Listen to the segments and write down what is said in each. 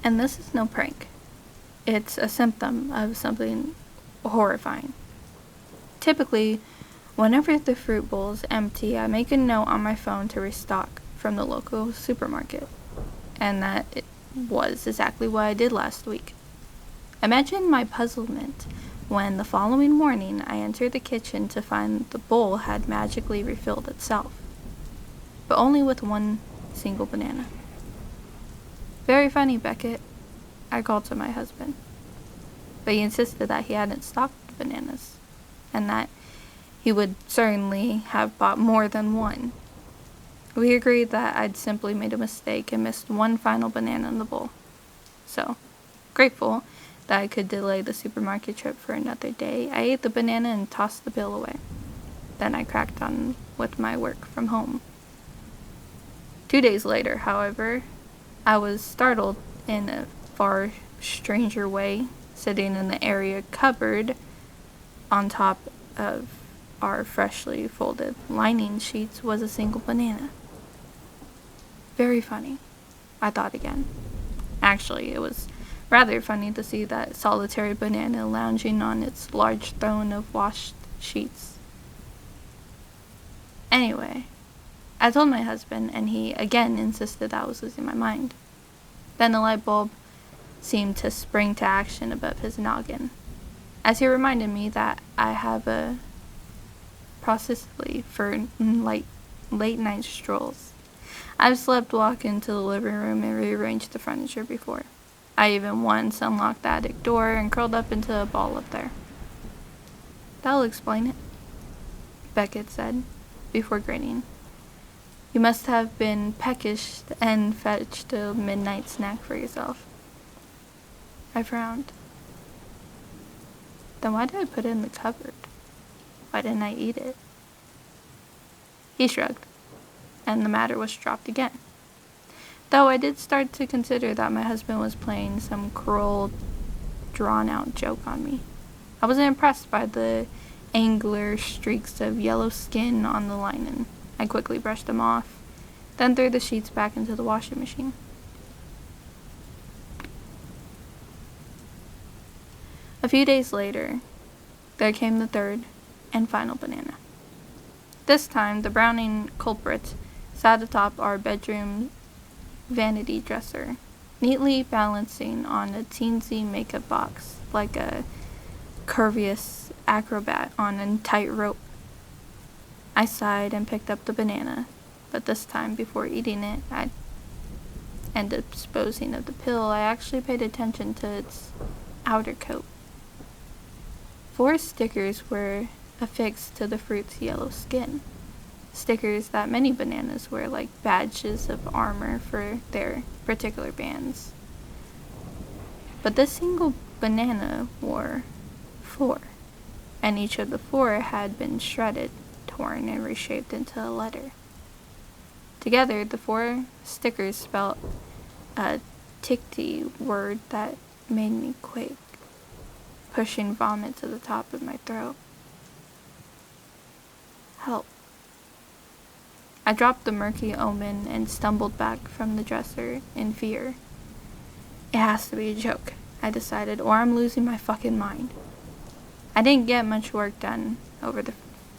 And this is no prank. It's a symptom of something horrifying. Typically, whenever the fruit bowl is empty, I make a note on my phone to restock from the local supermarket. And that was exactly what I did last week. Imagine my puzzlement when the following morning I entered the kitchen to find the bowl had magically refilled itself, but only with one single banana. "Very funny, Beckett," I called to my husband, but he insisted that he hadn't stocked bananas, and that he would certainly have bought more than one. We agreed that I'd simply made a mistake and missed one final banana in the bowl. So, grateful that I could delay the supermarket trip for another day, I ate the banana and tossed the peel away. Then I cracked on with my work from home. 2 days later, however, I was startled in a far stranger way. Sitting in the area cupboard on top of our freshly folded lining sheets was a single banana. Very funny, I thought again. Actually, it was rather funny to see that solitary banana lounging on its large throne of washed sheets. Anyway, I told my husband, and he again insisted I was losing my mind. Then the light bulb seemed to spring to action above his noggin, as he reminded me that I have a proclivity for late night strolls. I've slept walk into the living room and rearranged the furniture before. I even once unlocked the attic door and curled up into a ball up there. "That'll explain it," Beckett said, before grinning. "You must have been peckish and fetched a midnight snack for yourself." I frowned. "Then why did I put it in the cupboard? Why didn't I eat it?" He shrugged, and the matter was dropped again. Though I did start to consider that my husband was playing some cruel, drawn-out joke on me. I wasn't impressed by the angular streaks of yellow skin on the linen. I quickly brushed them off, then threw the sheets back into the washing machine. A few days later, there came the third and final banana. This time, the browning culprit sat atop our bedroom vanity dresser, neatly balancing on a teensy makeup box like a curvious acrobat on a tight rope. I sighed and picked up the banana, but this time, before eating it and disposing of the peel, I actually paid attention to its outer coat. 4 stickers were affixed to the fruit's yellow skin. Stickers that many bananas wear like badges of armor for their particular bands. But this single banana wore 4, and each of the 4 had been shredded, torn, and reshaped into a letter. Together, the 4 stickers spelled a Thankyou word that made me quake, pushing vomit to the top of my throat. Help. I dropped the murky omen and stumbled back from the dresser in fear. It has to be a joke, I decided, or I'm losing my fucking mind. I didn't get much work done over the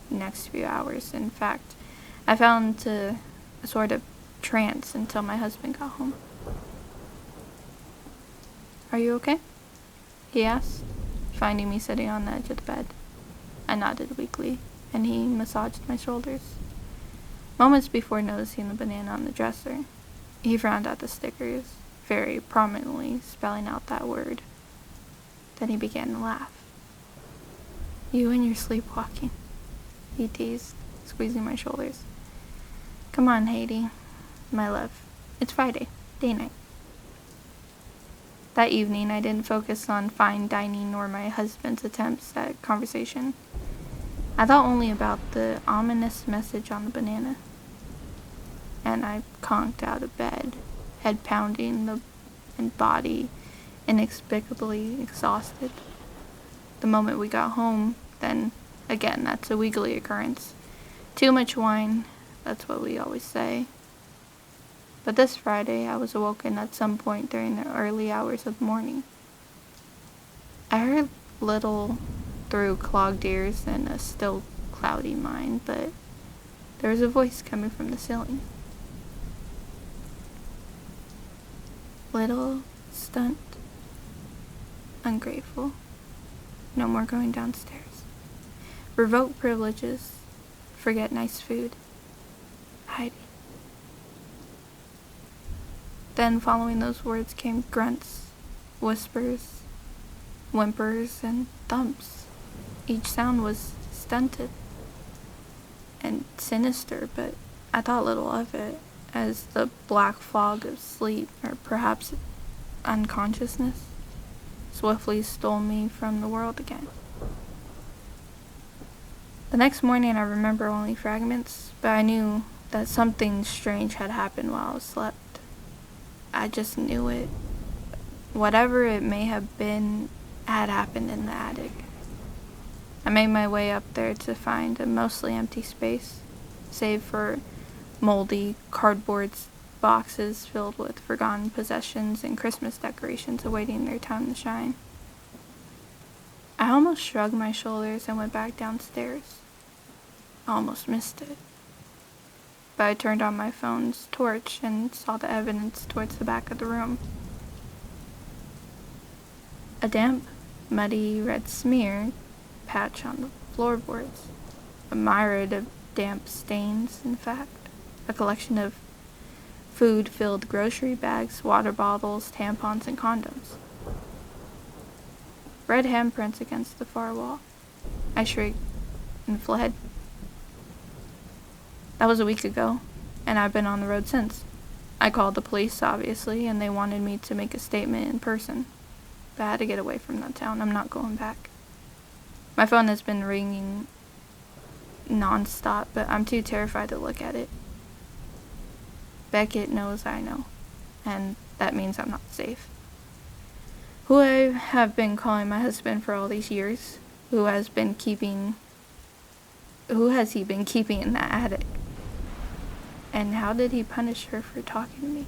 next few hours. In fact, I fell into a sort of trance until my husband got home. "Are you okay?" he asked, finding me sitting on the edge of the bed. I nodded weakly, and he massaged my shoulders. Moments before noticing the banana on the dresser, he frowned at the stickers, very prominently spelling out that word. Then he began to laugh. "You and your sleepwalking," he teased, squeezing my shoulders. "Come on, Haiti, my love. It's Friday, day night." That evening, I didn't focus on fine dining or my husband's attempts at conversation. I thought only about the ominous message on the banana. And I conked out of bed, head pounding and body inexplicably exhausted. The moment we got home, then, again, that's a weekly occurrence. Too much wine, that's what we always say. But this Friday, I was awoken at some point during the early hours of the morning. I heard little through clogged ears and a still cloudy mind, but there was a voice coming from the ceiling. Little, stunt, ungrateful. No more going downstairs. Revoke privileges. Forget nice food. Hiding. Then following those words came grunts, whispers, whimpers, and thumps. Each sound was stunted and sinister, but I thought little of it, as the black fog of sleep, or perhaps unconsciousness, swiftly stole me from the world again. The next morning I remember only fragments, but I knew that something strange had happened while I slept. I just knew it. Whatever it may have been had happened in the attic. I made my way up there to find a mostly empty space, save for moldy cardboard boxes filled with forgotten possessions and Christmas decorations awaiting their time to shine. I almost shrugged my shoulders and went back downstairs. I almost missed it. But I turned on my phone's torch and saw the evidence towards the back of the room. A damp, muddy red smear patch on the floorboards. A myriad of damp stains, in fact. A collection of food-filled grocery bags, water bottles, tampons, and condoms. Red handprints against the far wall. I shrieked and fled. That was a week ago, and I've been on the road since. I called the police, obviously, and they wanted me to make a statement in person. But I had to get away from that town. I'm not going back. My phone has been ringing non-stop, but I'm too terrified to look at it. Beckett knows I know, and that means I'm not safe. Who I have been calling my husband for all these years? Who has he been keeping in that attic? And how did he punish her for talking to me?